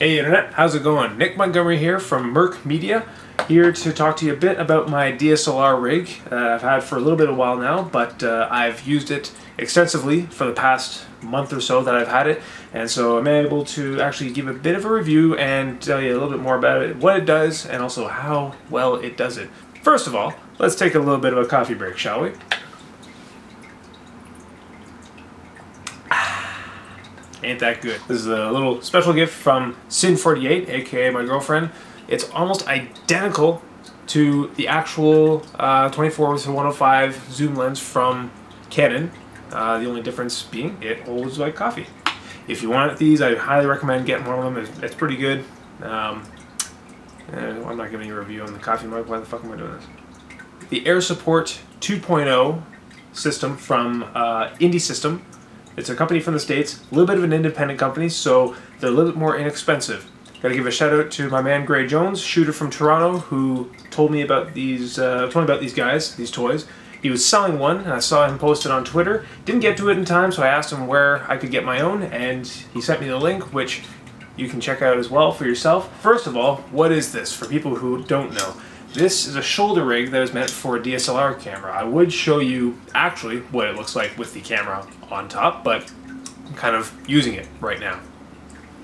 Hey Internet, how's it going? Nick Montgomery here from Merc Media, here to talk to you a bit about my DSLR rig I've had for a little bit of a while now, but I've used it extensively for the past month or so that I've had it, and so I'm able to actually give a bit of a review and tell you a little bit more about it, what it does, and also how well it does it. First of all, let's take a little bit of a coffee break, shall we? Ain't that good. This is a little special gift from Sin48, aka my girlfriend. It's almost identical to the actual 24-105 zoom lens from Canon. The only difference being it holds like coffee. If you want these, I highly recommend getting one of them. It's pretty good. I'm not giving you a review on the coffee mug. Why the fuck am I doing this? The AirSupport 2.0 system from Indisystem. It's a company from the States, a little bit of an independent company, so they're a little bit more inexpensive. Gotta give a shout out to my man Gray Jones, shooter from Toronto, who told me about these guys, these toys. He was selling one, and I saw him posted on Twitter. Didn't get to it in time, so I asked him where I could get my own, and he sent me the link, which you can check out as well for yourself. First of all, what is this for people who don't know? This is a shoulder rig that is meant for a DSLR camera. I would show you actually what it looks like with the camera on top, but I'm kind of using it right now.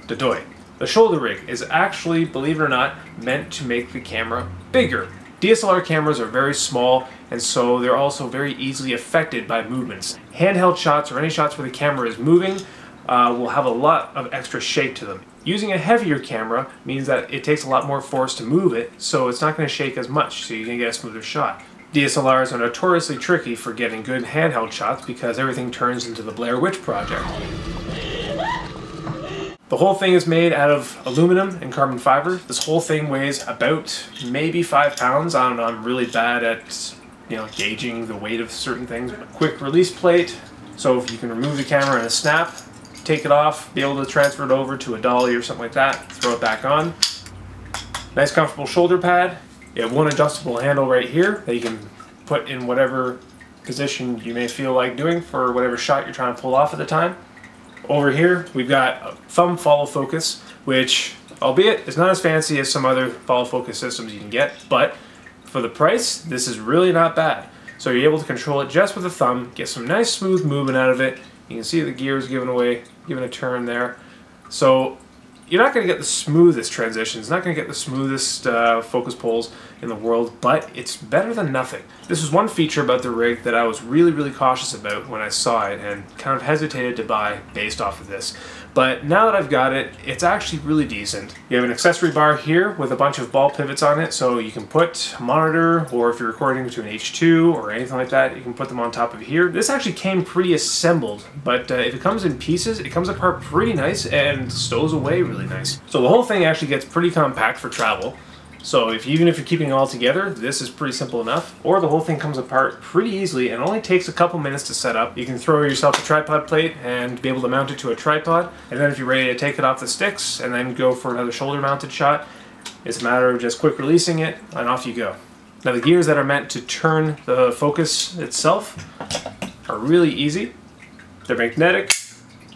The toy. The shoulder rig is actually, believe it or not, meant to make the camera bigger. DSLR cameras are very small, and so they're also very easily affected by movements. Handheld shots or any shots where the camera is moving will have a lot of extra shake to them. Using a heavier camera means that it takes a lot more force to move it, so it's not going to shake as much, so you can get a smoother shot. DSLRs are notoriously tricky for getting good handheld shots because everything turns into the Blair Witch Project. The whole thing is made out of aluminum and carbon fiber. This whole thing weighs about maybe 5 pounds. I don't know, I'm really bad at gauging the weight of certain things. Quick release plate, so if you can remove the camera in a snap, take it off, be able to transfer it over to a dolly or something like that, throw it back on. Nice comfortable shoulder pad. You have one adjustable handle right here that you can put in whatever position you may feel like doing for whatever shot you're trying to pull off at the time. Over here we've got a thumb follow focus, which albeit is not as fancy as some other follow focus systems you can get, but for the price this is really not bad. So you're able to control it just with a thumb, get some nice smooth movement out of it. You can see the gears giving a turn there. So you're not going to get the smoothest transitions, not going to get the smoothest focus pulls in the world, but it's better than nothing. This was one feature about the rig that I was really cautious about when I saw it and kind of hesitated to buy based off of this. But now that I've got it, it's actually really decent. You have an accessory bar here with a bunch of ball pivots on it, so you can put a monitor, or if you're recording to an H2 or anything like that, you can put them on top of here. This actually came pre-assembled, but if it comes in pieces, it comes apart pretty nice and stows away really nice. So the whole thing actually gets pretty compact for travel. So even if you're keeping it all together, this is pretty simple enough. Or the whole thing comes apart pretty easily and only takes a couple minutes to set up. You can throw yourself a tripod plate and be able to mount it to a tripod. And then if you're ready to take it off the sticks and then go for another shoulder mounted shot, it's a matter of just quick releasing it and off you go. Now the gears that are meant to turn the focus itself are really easy. They're magnetic.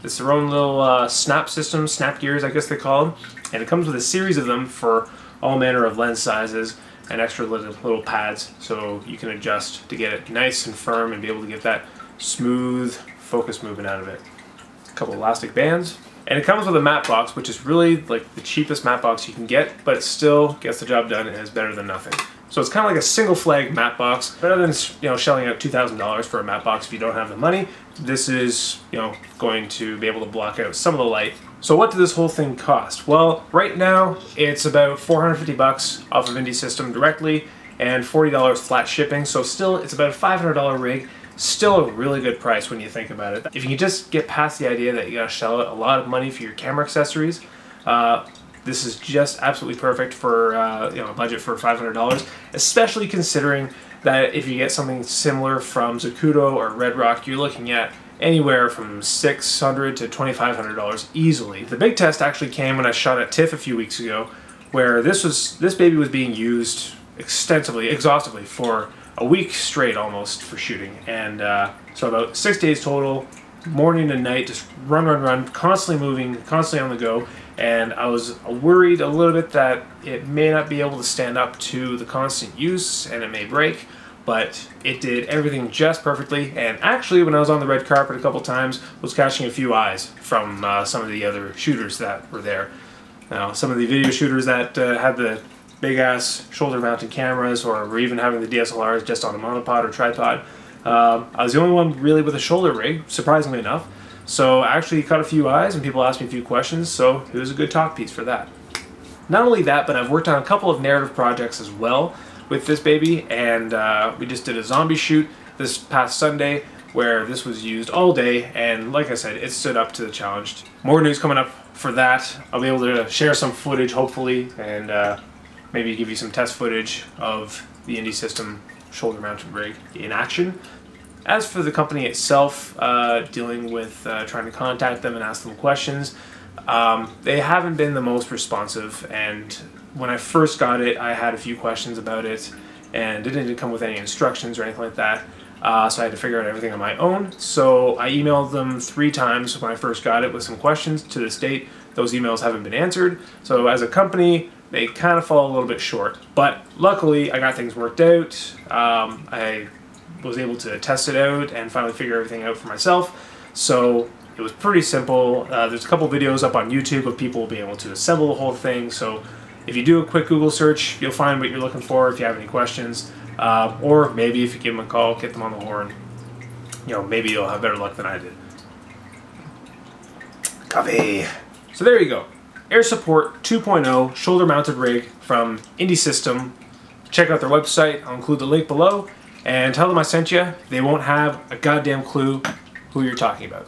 It's their own little snap system, snap gears I guess they call them. And it comes with a series of them for all manner of lens sizes and extra little pads so you can adjust to get it nice and firm and be able to get that smooth focus movement out of it. A couple elastic bands. And it comes with a matte box, which is really like the cheapest matte box you can get, but it still gets the job done and is better than nothing. So it's kind of like a single flag matte box. Better than shelling out $2,000 for a matte box if you don't have the money. This is going to be able to block out some of the light. So what did this whole thing cost? Well, right now it's about 450 bucks off of Indisystem directly and $40 flat shipping. So still, it's about a $500 rig. Still a really good price when you think about it. If you can just get past the idea that you gotta shell out a lot of money for your camera accessories, this is just absolutely perfect for a budget for $500, especially considering that if you get something similar from Zacuto or Red Rock, you're looking at anywhere from $600 to $2,500 easily. The big test actually came when I shot at TIFF a few weeks ago, where this baby was being used extensively, exhaustively for a week straight almost for shooting, and so about 6 days total, morning and night, just run, constantly moving, constantly on the go. And I was worried a little bit that it may not be able to stand up to the constant use and it may break, but it did everything just perfectly. And actually, when I was on the red carpet a couple times, was catching a few eyes from some of the other shooters that were there. Now, some of the video shooters that had the big ass shoulder mounted cameras, or were even having the DSLRs just on a monopod or tripod, I was the only one really with a shoulder rig, surprisingly enough. So I actually caught a few eyes and people asked me a few questions, so it was a good talk piece for that. Not only that, but I've worked on a couple of narrative projects as well with this baby, and we just did a zombie shoot this past Sunday where this was used all day, and like I said, it stood up to the challenge. More news coming up for that. I'll be able to share some footage hopefully, and maybe give you some test footage of the Indisystem shoulder mounted rig in action. As for the company itself, dealing with trying to contact them and ask them questions, they haven't been the most responsive, and when I first got it, I had a few questions about it, and it didn't come with any instructions or anything like that, so I had to figure out everything on my own. So I emailed them 3 times when I first got it with some questions. To this date, those emails haven't been answered, so as a company, they kind of fall a little bit short. But luckily, I got things worked out. I was able to test it out and finally figure everything out for myself. So it was pretty simple. There's a couple videos up on YouTube of people being able to assemble the whole thing. So if you do a quick Google search, you'll find what you're looking for if you have any questions. Or maybe if you give them a call, get them on the horn, you know, maybe you'll have better luck than I did. Copy. So there you go. AirSupport 2.0 shoulder mounted rig from Indisystem. Check out their website. I'll include the link below. And tell them I sent you. They won't have a goddamn clue who you're talking about.